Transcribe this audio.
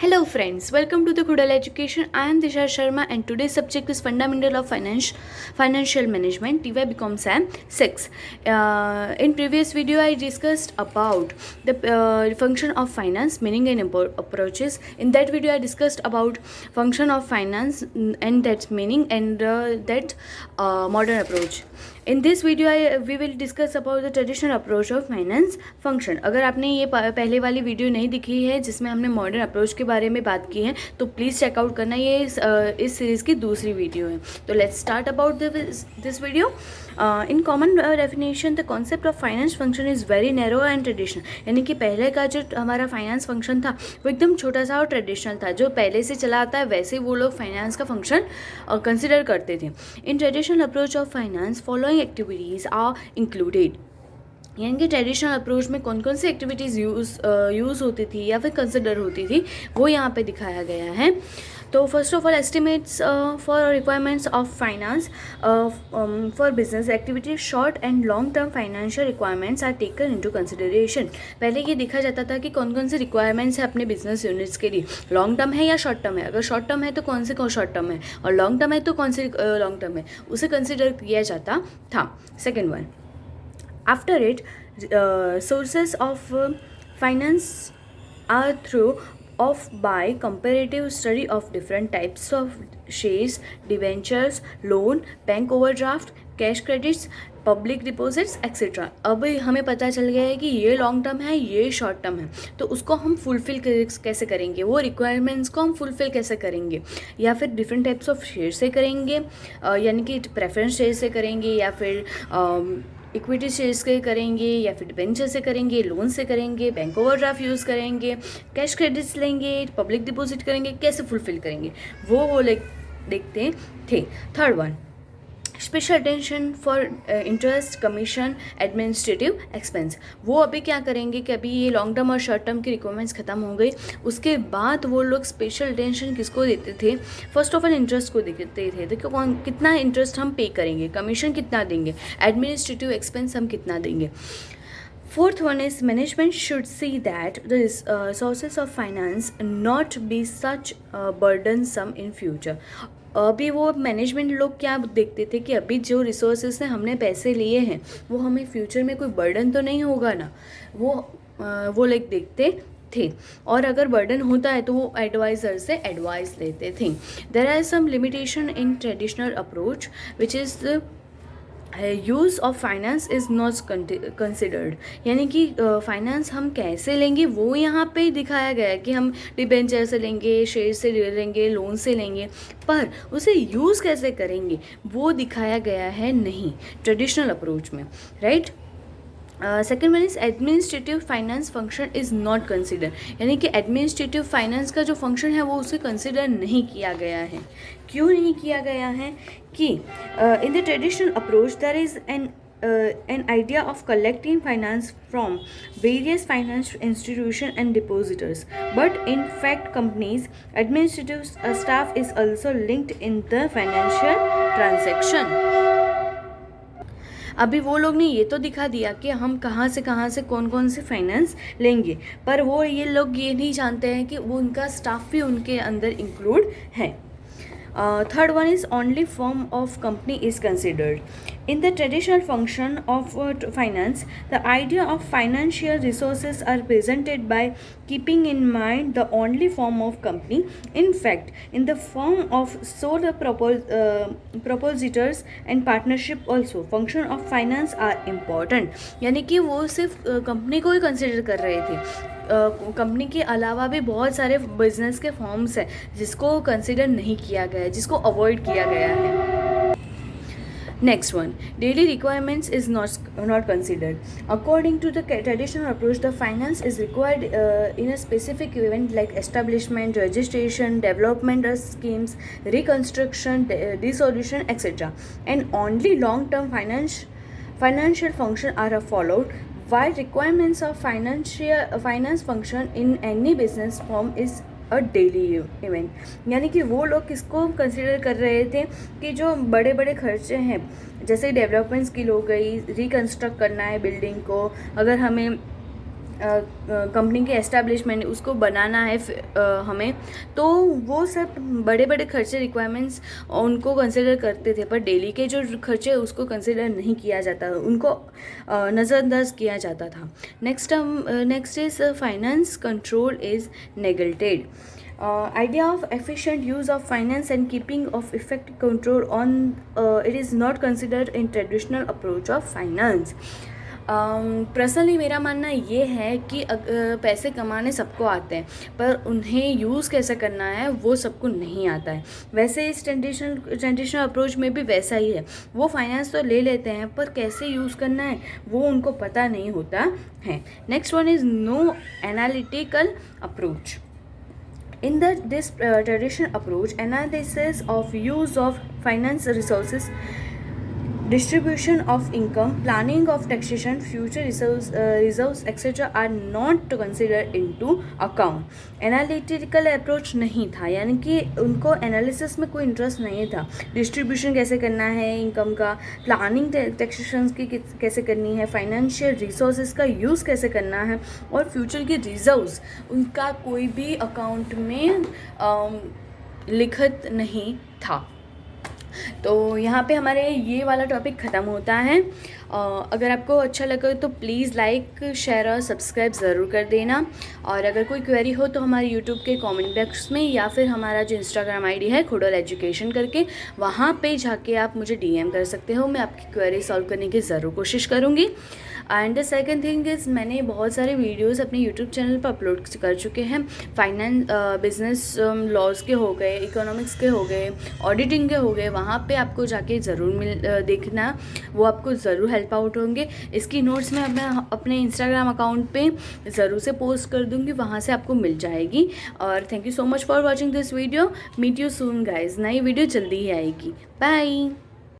Hello friends, welcome to the Kudal Education. I am Disha Sharma and today's subject is Fundamental of Financial Management, TY BCom SAM 6. In previous video I discussed about the function of finance, meaning and approaches. In that video I discussed about function of finance and that's meaning and that modern approach. In this video we will discuss about the traditional approach of finance function. अगर आपने ये पहले वाली video नहीं दिखी है जिसमें हमने मॉडर्न अप्रोच के बारे में बात की है तो प्लीज़ चेकआउट करना. ये इस सीरीज़ की दूसरी वीडियो है. तो let's start about this video. In common definition the concept of finance function is very narrow and traditional. यानी कि पहले का जो हमारा फाइनेंस फंक्शन था वो एकदम छोटा सा और ट्रेडिशनल था. जो पहले से चला आता है वैसे वो लोग फाइनेंस का फंक्शन कंसिडर करते थे. In traditional approach of finance following activities are included. यानी कि ट्रेडिशनल अप्रोच में कौन कौन सी एक्टिविटीज़ यूज़ होती थी या फिर कंसिडर होती थी वो यहाँ पे दिखाया गया है. तो first of all estimates for requirements of finance for business activities short and long term financial requirements are taken into consideration. पहले ये देखा जाता था कि कौन कौन सी रिक्वायरमेंट्स है अपने बिजनेस यूनिट्स के लिए. लॉन्ग टर्म है या शॉर्ट टर्म है. अगर शॉर्ट टर्म है तो कौन से शॉर्ट टर्म है और लॉन्ग टर्म है तो कौन से लॉन्ग टर्म है उसे कंसिडर किया जाता था. Second one, after it sources of finance are through of by comparative study of different types of shares, debentures, loan, bank overdraft, cash credits, public deposits etcetera. अब हमें पता चल गया है कि ये लॉन्ग टर्म है ये शॉर्ट टर्म है तो उसको हम फुलफ़िल कैसे करेंगे, वो रिक्वायरमेंट्स को हम फुलफ़िल कैसे करेंगे. या फिर डिफरेंट टाइप्स ऑफ शेयर से करेंगे यानी कि प्रेफरेंस शेयर से करेंगे या फिर इक्विटी शेयर्स के करेंगे या फिर डिबेंचर से करेंगे, लोन से करेंगे, बैंक ओवरड्राफ्ट यूज़ करेंगे, कैश क्रेडिट्स लेंगे, पब्लिक डिपॉजिट करेंगे, कैसे फुलफ़िल करेंगे वो देखते थे. Third one, special attention for interest commission administrative expense. वो अभी क्या करेंगे कि अभी ये लॉन्ग टर्म और शॉर्ट टर्म की रिक्वायरमेंट्स ख़त्म हो गई. उसके बाद वो लोग स्पेशल अटेंशन किसको देते थे. फर्स्ट ऑफ ऑल इंटरेस्ट को देखते थे. देखो कौन कितना इंटरेस्ट हम पे करेंगे, कमीशन कितना देंगे, एडमिनिस्ट्रेटिव एक्सपेंस हम कितना देंगे. Fourth one is management should see that the sources of finance not be such burdensome in future. अभी वो मैनेजमेंट लोग क्या देखते थे कि अभी जो रिसोर्सेज से हमने पैसे लिए हैं वो हमें फ्यूचर में कोई बर्डन तो नहीं होगा ना, वो लाइक देखते थे. और अगर बर्डन होता है तो वो एडवाइज़र से एडवाइस लेते थे. There are some limitation in traditional approach which is use of finance is not considered. यानी कि फाइनेंस हम कैसे लेंगे वो यहाँ पे दिखाया गया है कि हम डिबेंचर से लेंगे, शेयर से लेंगे, लोन से लेंगे, पर उसे यूज़ कैसे करेंगे वो दिखाया गया है नहीं ट्रेडिशनल अप्रोच में. Right. Second one is administrative finance function is not consider. यानी कि एडमिनिस्ट्रेटिव फाइनेंस का जो फंक्शन है वो उसे कंसिडर नहीं किया गया है. क्यों नहीं किया गया है कि in the traditional approach there is an idea of collecting finance from various financial institutions and depositors, but in fact companies administrative staff is also linked in the financial transaction. अभी वो लोग ने ये तो दिखा दिया कि हम कहाँ से कौन कौन से फाइनेंस लेंगे, पर वो ये लोग ये नहीं जानते हैं कि वो उनका स्टाफ भी उनके अंदर इंक्लूड है. Third one is only form of company is considered. In the traditional function of finance, the idea of financial resources are presented by keeping in mind the only form of company. In fact, in the form of sole proprietors and partnership also, function of finance are important. यानी कि वो सिर्फ company को ही consider कर रहे थे. Company के अलावा भी बहुत सारे बिजनेस के फॉर्म्स हैं जिसको कंसिडर नहीं किया गया है, जिसको अवॉइड किया गया है. Next one, daily requirements is not considered. According to the traditional approach, the finance is required in a specific event like establishment, registration, development of schemes, reconstruction, dissolution, etc. And only long-term financial function are followed. While requirements of finance function in any business firm is a daily event. यानी कि वो लोग किसको consider कर रहे थे कि जो बड़े बड़े खर्चे हैं जैसे डेवलपमेंट स्किल हो गई, रिकन्स्ट्रक्ट करना है बिल्डिंग को, अगर हमें कंपनी के एस्टेब्लिशमेंट उसको बनाना है हमें, तो वो सब बड़े बड़े खर्चे रिक्वायरमेंट्स उनको कंसिडर करते थे, पर डेली के जो खर्चे उसको कंसिडर नहीं किया जाता, उनको नज़रअंदाज किया जाता था। Next is finance control is neglected. Idea of efficient use of finance and keeping of effective control on it is not considered in traditional approach of finance. Personally मेरा मानना ये है कि पैसे कमाने सबको आते हैं, पर उन्हें यूज़ कैसे करना है वो सबको नहीं आता है। वैसे इस ट्रेडिशनल अप्रोच में भी वैसा ही है, वो फाइनेंस तो ले लेते हैं पर कैसे यूज़ करना है वो उनको पता नहीं होता है। Next one is no analytical approach. In this traditional approach, analysis of use of finance resources, distribution of income, planning of taxation, future reserves etc. are not considered into account. Analytical approach नहीं था, यानी कि उनको analysis में कोई interest नहीं था। Distribution कैसे करना है इनकम का, प्लानिंग टैक्सेशन की कैसे करनी है, फाइनेंशियल रिसोर्सेज का यूज़ कैसे करना है, और फ्यूचर की रिजर्व्स उनका कोई भी अकाउंट में लिखित नहीं था। तो यहाँ पे हमारे ये वाला टॉपिक ख़त्म होता है। अगर आपको अच्छा लगा तो प्लीज़ लाइक शेयर और सब्सक्राइब ज़रूर कर देना, और अगर कोई क्वेरी हो तो हमारे यूट्यूब के कमेंट बॉक्स में या फिर हमारा जो इंस्टाग्राम आईडी है खुडोल एजुकेशन करके, वहाँ पे जाके आप मुझे डीएम कर सकते हो। मैं आपकी क्वेरी सॉल्व करने की ज़रूर कोशिश करूँगी। And the second thing is मैंने बहुत सारे वीडियोस अपने यूट्यूब चैनल पर अपलोड कर चुके हैं। फाइनेंस बिजनेस लॉज के हो गए, इकोनॉमिक्स के हो गए, ऑडिटिंग के हो गए, वहाँ पे आपको जाके ज़रूर देखना, वो आपको ज़रूर हेल्प आउट होंगे। इसकी नोट्स मैं अपने इंस्टाग्राम अकाउंट पे ज़रूर से पोस्ट कर दूँगी, वहाँ से आपको मिल जाएगी। और thank you so much for watching this video. Meet you soon guys, नई वीडियो जल्दी ही आएगी। बाय।